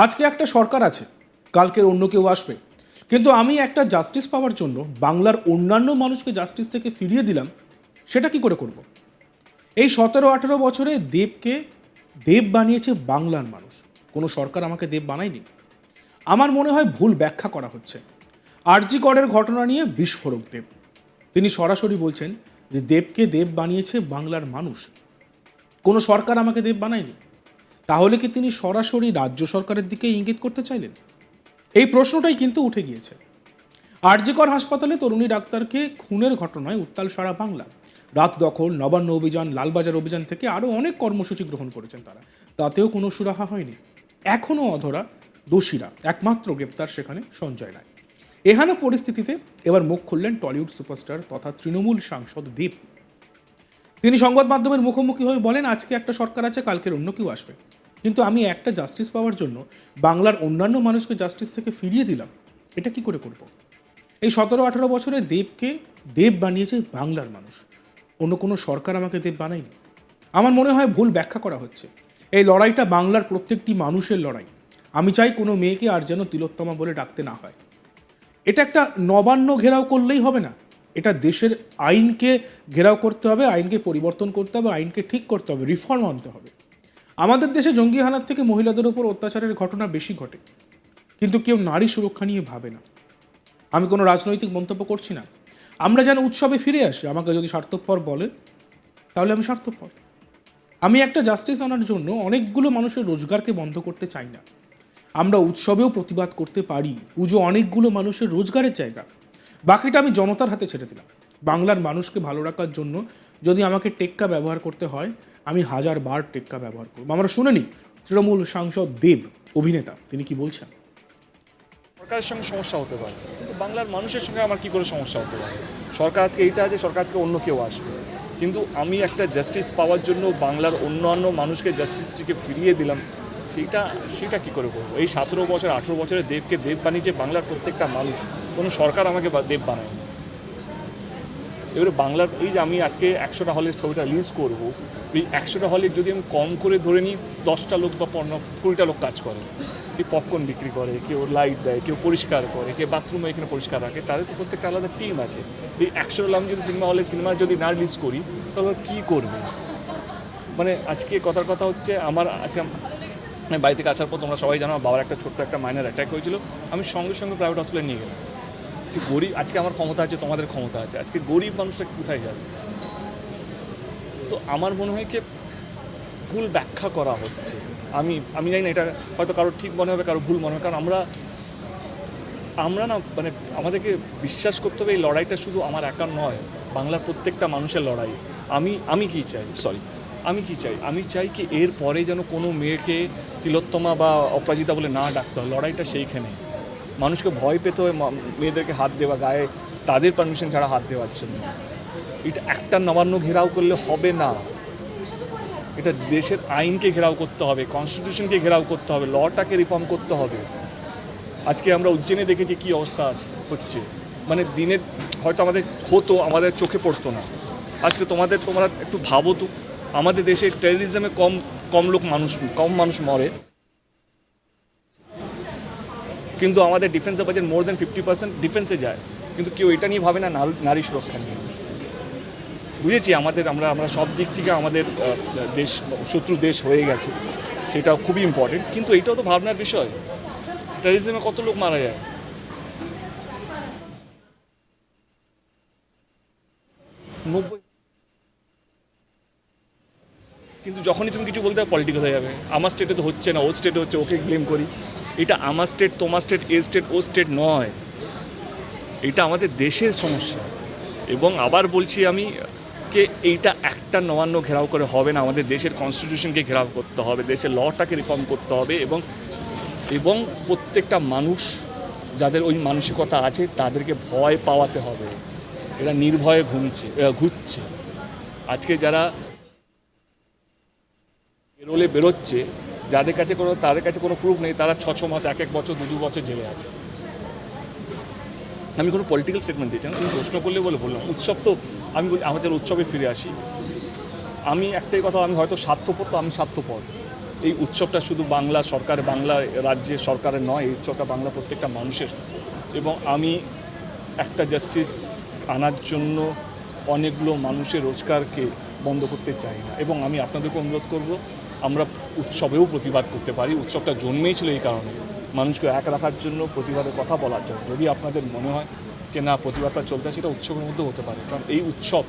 আজকে একটা সরকার আছে, কালকের অন্য কেউ আসবে, কিন্তু আমি একটা জাস্টিস পাওয়ার জন্য বাংলার অন্যান্য মানুষকে জাস্টিস থেকে ফিরিয়ে দিলাম, সেটা কি করে করব? এই 17-18 বছরে দেবকে দেব বানিয়েছে বাংলার মানুষ, কোনো সরকার আমাকে দেব বানায়নি। আমার মনে হয় ভুল ব্যাখ্যা করা হচ্ছে। আরজি করের ঘটনা নিয়ে বিস্ফোরক দেব, তিনি সরাসরি বলছেন যে দেবকে দেব বানিয়েছে বাংলার মানুষ, কোনো সরকার আমাকে দেব বানায়নি। তাহলে কি তিনি সরাসরি রাজ্য সরকারের দিকে ইঙ্গিত করতে চাইলেন? এই প্রশ্নটাই কিন্তু উঠে গিয়েছে। আরজি কর হাসপাতালে তরুণী ডাক্তারকে খুনের ঘটনায় উত্তাল সারা বাংলা। রাত দখল, নবান্ন অভিযান, লালবাজার অভিযান থেকে আরও অনেক কর্মসূচি গ্রহণ করেছেন তারা, তাতেও কোনো সুরাহা হয়নি। এখনও অধরা দোষীরা, একমাত্র গ্রেপ্তার সেখানে সঞ্জয় রায়। এহেন পরিস্থিতিতে এবার মুখ খুললেন টলিউড সুপারস্টার তথা তৃণমূল সাংসদ দেব। তিনি সংবাদ মাধ্যমের মুখোমুখি হয়ে বলেন, আজকে একটা সরকার আছে, কালকের অন্য কেউ আসবে, কিন্তু আমি একটা জাস্টিস পাওয়ার জন্য বাংলার অন্যান্য মানুষকে জাস্টিস থেকে ফিরিয়ে দিলাম, এটা কি করে করব? এই 17-18 বছরে দেবকে দেব বানিয়েছে বাংলার মানুষ, অন্য কোনো সরকার আমাকে দেব বানায়নি। আমার মনে হয় ভুল ব্যাখ্যা করা হচ্ছে। এই লড়াইটা বাংলার প্রত্যেকটি মানুষের লড়াই। আমি চাই কোনো মেয়েকে আর যেন তিলোত্তমা বলে ডাকতে না হয়। এটা একটা নবান্ন ঘেরাও করলেই হবে না, এটা দেশের আইনকে ঘেরাও করতে হবে, আইনকে পরিবর্তন করতে হবে, আইনকে ঠিক করতে হবে, রিফর্ম আনতে হবে। আমাদের দেশে জঙ্গি হানার থেকে মহিলাদের উপর অত্যাচারের ঘটনা বেশি ঘটে, কিন্তু কেউ নারী সুরক্ষা নিয়ে ভাবে না। আমি কোনো রাজনৈতিক মন্তব্য করছি না। আমরা যেন উৎসবে ফিরে আসি, আমাকে যদি স্বার্থপর বলে তাহলে আমি স্বার্থপর। আমি একটা জাস্টিস আনার জন্য অনেকগুলো মানুষের রোজগারকে বন্ধ করতে চাই না। আমরা উৎসবেও প্রতিবাদ করতে পারি, পুজো অনেকগুলো মানুষের রোজগারের জায়গা, বাকিটা আমি জনতার হাতে ছেড়ে দিলাম। বাংলার মানুষকে ভালো রাখার জন্য যদি আমাকে টেক্কা ব্যবহার করতে হয়, আমি 1000 বার টেক্কা ব্যবহার করব। আমরা শুনে তৃণমূল সাংসদ দেব, অভিনেতা, তিনি কি বলছেন। সরকারের সঙ্গে সমস্যা হতে পারে, কিন্তু বাংলার মানুষের সঙ্গে আমার কি করে সমস্যা হতে পারে? সরকার আজকে এইটা আছে, সরকার থেকে অন্য কেউ আসবে, কিন্তু আমি একটা জাস্টিস পাওয়ার জন্য বাংলার অন্যান্য মানুষকে জাস্টিস থেকে ফিরিয়ে দিলাম, সেটা কি করে করবো? এই 17-18 বছরে দেবকে দেব বানিয়েছে বাংলার প্রত্যেকটা মানুষ, কোনো সরকার আমাকে দেব বানায়নি। এবারে বাংলার এই যে আমি আজকে 100টা হলের ছবিটা রিলিজ করব, এই 100টা হলে যদি আমি কম করে ধরে নিই 10টা লোক বা 20টা লোক কাজ করে, কেউ পপকর্ন বিক্রি করে, কেউ লাইট দেয়, কেউ পরিষ্কার করে, কেউ বাথরুমে এখানে পরিষ্কার রাখে, তাদের তো প্রত্যেকটা আলাদা টিম আছে। এই 100টা আমি যদি সিনেমা যদি না রিলিজ করি তাহলে কী করবে? মানে আজকে কথা হচ্ছে, আমার আচ্ছা আমি বাড়ি থেকে আসার পর তোমরা সবাই জানো বাবার একটা ছোট্ট একটা মাইনার অ্যাটাক হয়েছিল, আমি সঙ্গে সঙ্গে প্রাইভেট হসপিটালে নিয়ে গেলাম। যে গরিব, আজকে আমার ক্ষমতা আছে, তোমাদের ক্ষমতা আছে, আজকে গরিব মানুষটা কোথায় যাবে? তো আমার মনে হয় কি ভুল ব্যাখ্যা করা হচ্ছে। আমি জানি না, এটা হয়তো কারো ঠিক মনে হবে, কারো ভুল মনে হবে, কারণ আমরা না মানে আমাদেরকে বিশ্বাস করতে হবে এই লড়াইটা শুধু আমার একার নয়, বাংলার প্রত্যেকটা মানুষের লড়াই। আমি কি চাই? আমি চাই কি এর পরে যেন কোনো মেয়েকে তিলোত্তমা বা অপরাজিতা বলে না ডাকতে হয়। লড়াইটা সেইখানে, মানুষকে ভয় পেতে হয় মেয়েদেরকে হাত দেওয়া, গায়ে তাদের পারমিশন ছাড়া হাত দেওয়ার জন্য। এটা একটা নবান্ন ঘেরাও করলে হবে না, এটা দেশের আইনকে ঘেরাও করতে হবে, কনস্টিটিউশনকে ঘেরাও করতে হবে, লটাকে রিফর্ম করতে হবে। আজকে আমরা উজ্জয়নে দেখেছি কী অবস্থা হচ্ছে, মানে দিনে হয়তো আমাদের চোখে পড়তো না। আজকে তোমরা একটু ভাবো তো, আমাদের দেশে টেররিজমে কম মানুষ মরে, কিন্তু আমাদের ডিফেন্সের বাজেট মোর দ্যান 50% ডিফেন্সে যায়, কিন্তু কেউ এটা নিয়ে ভাবে না নারী সুরক্ষা নিয়ে। বুঝেছি আমরা সব দিক থেকে আমাদের দেশ শত্রু দেশ হয়ে গেছে, সেটাও খুবই ইম্পর্টেন্ট, কিন্তু এটাও তো ভাবনার বিষয়। টেররিজমে কত লোক মারা যায়, 90। কিন্তু যখনই তুমি কিছু বলতে হবে পলিটিক্যাল হয়ে যাবে, আমার স্টেটে তো হচ্ছে না, ও স্টেটে হচ্ছে, ওকে ব্লেম করি। এটা আমার স্টেট, তোমার স্টেট, এ স্টেট ও স্টেট নয়, এটা আমাদের দেশের সমস্যা। এবং আবার বলছি আমি কে এইটা একটা নবান্ন ঘেরাও করে হবে না, আমাদের দেশের কনস্টিটিউশনকে ঘেরাও করতে হবে, দেশের লটাকে রিফর্ম করতে হবে, এবং প্রত্যেকটা মানুষ যাদের ওই মানসিকতা আছে তাদেরকে ভয় পাওয়াতে হবে। এরা নির্ভয়ে ঘুরছে। আজকে যারা বেরোচ্ছে, তাদের কাছে কোনো প্রুফ নেই, তারা 6 মাস, 1 বছর, 2 বছর জেলে আছে। আমি কোনো পলিটিক্যাল স্টেটমেন্ট দিচ্ছি না, তুমি প্রশ্ন করলে বললাম উৎসব, তো আমি বলি আমাদের উৎসবে ফিরে আসি। আমি একটাই কথা, আমি হয়তো স্বার্থপর, তো আমি স্বার্থপর, এই উৎসবটা শুধু বাংলা সরকার, বাংলা রাজ্যের সরকারের নয়, এই উৎসবটা বাংলা প্রত্যেকটা মানুষের। এবং আমি একটা জাস্টিস আনার জন্য অনেকগুলো মানুষের রোজগারকে বন্ধ করতে চাই না। এবং আমি আপনাদেরকে অনুরোধ করব, আমরা উৎসবেও প্রতিবাদ করতে পারি। উৎসবটা জন্মেই ছিল এই কারণে, মানুষকে এক রাখার জন্য, প্রতিবাদের কথা বলার জন্য। যদি আপনাদের মনে হয় যে না, প্রতিবাদটা চলতে, সেটা উৎসবের মধ্যেও হতে পারে। কারণ এই উৎসব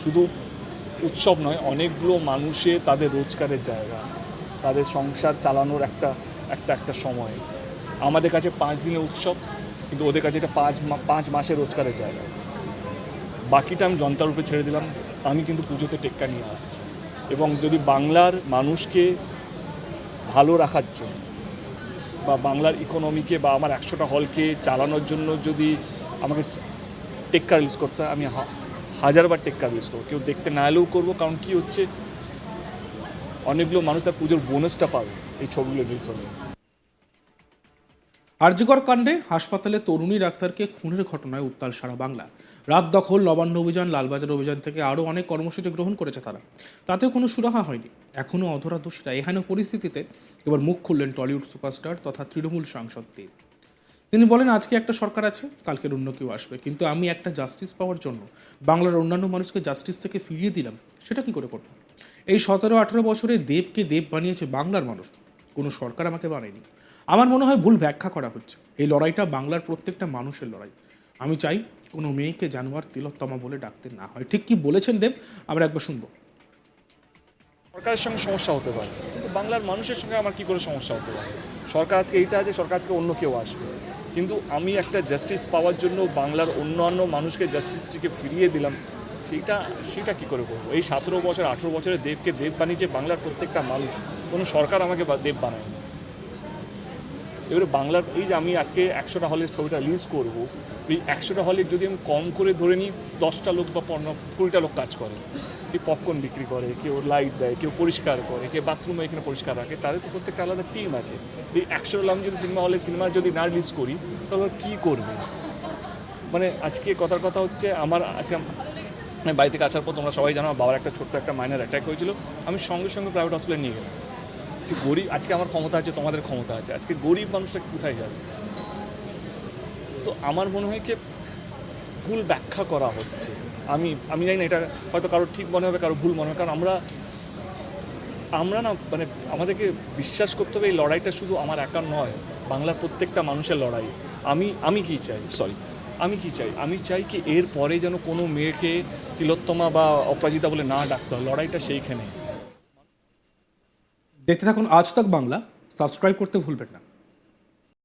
শুধু উৎসব নয়, অনেকগুলো মানুষের তাদের রোজগারের জায়গা, তাদের সংসার চালানোর একটা সময়। আমাদের কাছে 5 দিনের উৎসব, কিন্তু ওদের কাছে এটা 5 মাসের রোজগারের জায়গা। বাকিটা আমি জনতার উপরে ছেড়ে দিলাম। আমি কিন্তু পুজোতে টেক্কা নিয়ে আসছি। এবং যদি বাংলার মানুষকে ভালো রাখার জন্য বা বাংলার ইকোনমিকে বা আমার 100টা হলকে চালানোর জন্য যদি আমাকে টেক্কা রিলিজ করতে হয়, আমি হাজারবার টেক্কা রিলিজ করবো। কেউ দেখতে না এলেও করবো। কারণ কি হচ্ছে, অনেকগুলো মানুষ তার পুজোর বোনাসটা পাবে এই ছবিগুলো রিলিজ হলে। আরজিকর কাণ্ডে হাসপাতালে তরুণী ডাক্তারকে খুনের ঘটনায় উত্তাল সারা বাংলা। রাত দখল, নবান্ন অভিযান, লালবাজার অভিযান থেকে আরও অনেক কর্মসূচি গ্রহণ করেছে তারা, তাতেও কোনো সুরাহা হয়নি। এখনও অধরা দোষীরা। এহেন পরিস্থিতিতে এবার মুখ খুললেন টলিউড সুপারস্টার তথা তৃণমূল সাংসদ দেব। তিনি বলেন, আজকে একটা সরকার আছে, কালকের অন্য কেউ আসবে, কিন্তু আমি একটা জাস্টিস পাওয়ার জন্য বাংলার অন্যান্য মানুষকে জাস্টিস থেকে ফিরিয়ে দিলাম, সেটা কি করে করব? এই 17-18 বছরে দেবকে দেব বানিয়েছে বাংলার মানুষ, কোনো সরকার আমাকে বানায়নি। আমার মনে হয় ভুল ব্যাখ্যা করা হচ্ছে। এই লড়াইটা বাংলার প্রত্যেকটা মানুষের লড়াই। আমি চাই কোনো মেয়েকে জানোয়ার, তিলোত্তমা বলে ডাকতে না হয়। ঠিক কি বলেছেন দেব, আমরা একবার শুনবো। সরকারের সঙ্গে সমস্যা হতে পারে, কিন্তু বাংলার মানুষের সঙ্গে আমার কি করে সমস্যা হতে পারে? সরকার আজকে এইটা আছে, সরকার থেকে অন্য কেউ আসবে, কিন্তু আমি একটা জাস্টিস পাওয়ার জন্য বাংলার অন্যান্য মানুষকে জাস্টিস থেকে ফিরিয়ে দিলাম, সেটা কি করে করবো? এই 17 বছর 18 বছরে দেবকে দেব বানিয়েছে বাংলার প্রত্যেকটা মানুষ, কোনো সরকার আমাকে দেব বানায়নি। এবারে বাংলার এই যে আমি আজকে 100টা হলের ছবিটা রিলিজ করব, এই 100টা হলে যদি আমি কম করে ধরে নিই 10টা লোক বা 20টা লোক কাজ করে। কেউ পপকর্ন বিক্রি করে, কেউ লাইট দেয়, কেউ পরিষ্কার করে, কেউ বাথরুমে এখানে পরিষ্কার রাখে, তাদের তো প্রত্যেকটা আলাদা টিম আছে। এই 100টা আমি যদি সিনেমা যদি না রিলিজ করি, তাহলে কী করবে? মানে আজকে কথার কথা হচ্ছে, আমার আজকে আমি বাড়ি থেকে আসার পর তোমরা সবাই জানো, আমার বাবার একটা ছোট্ট একটা মাইনার অ্যাটাক হয়েছিল। আমি সঙ্গে সঙ্গে প্রাইভেট হসপিটালে নিয়ে গেলাম। যে গরিব, আজকে আমার ক্ষমতা আছে, তোমাদের ক্ষমতা আছে, আজকে গরিব মানুষটা কোথায় যাবে? তো আমার মনে হয় কি ভুল ব্যাখ্যা করা হচ্ছে। আমি জানি না, এটা হয়তো কারো ঠিক মনে হবে, কারো ভুল মনে হবে। কারণ আমরা না, মানে আমাদেরকে বিশ্বাস করতে হবে এই লড়াইটা শুধু আমার একার নয়, বাংলার প্রত্যেকটা মানুষের লড়াই। আমি কি চাই? আমি চাই কি এর পরে যেন কোনো মেয়েকে তিলোত্তমা বা অপরাজিতা বলে না ডাকতে হয়। লড়াইটা সেইখানে। দেখতে থাকুন আজ তাক বাংলা, সাবস্ক্রাইব করতে ভুলবেন না।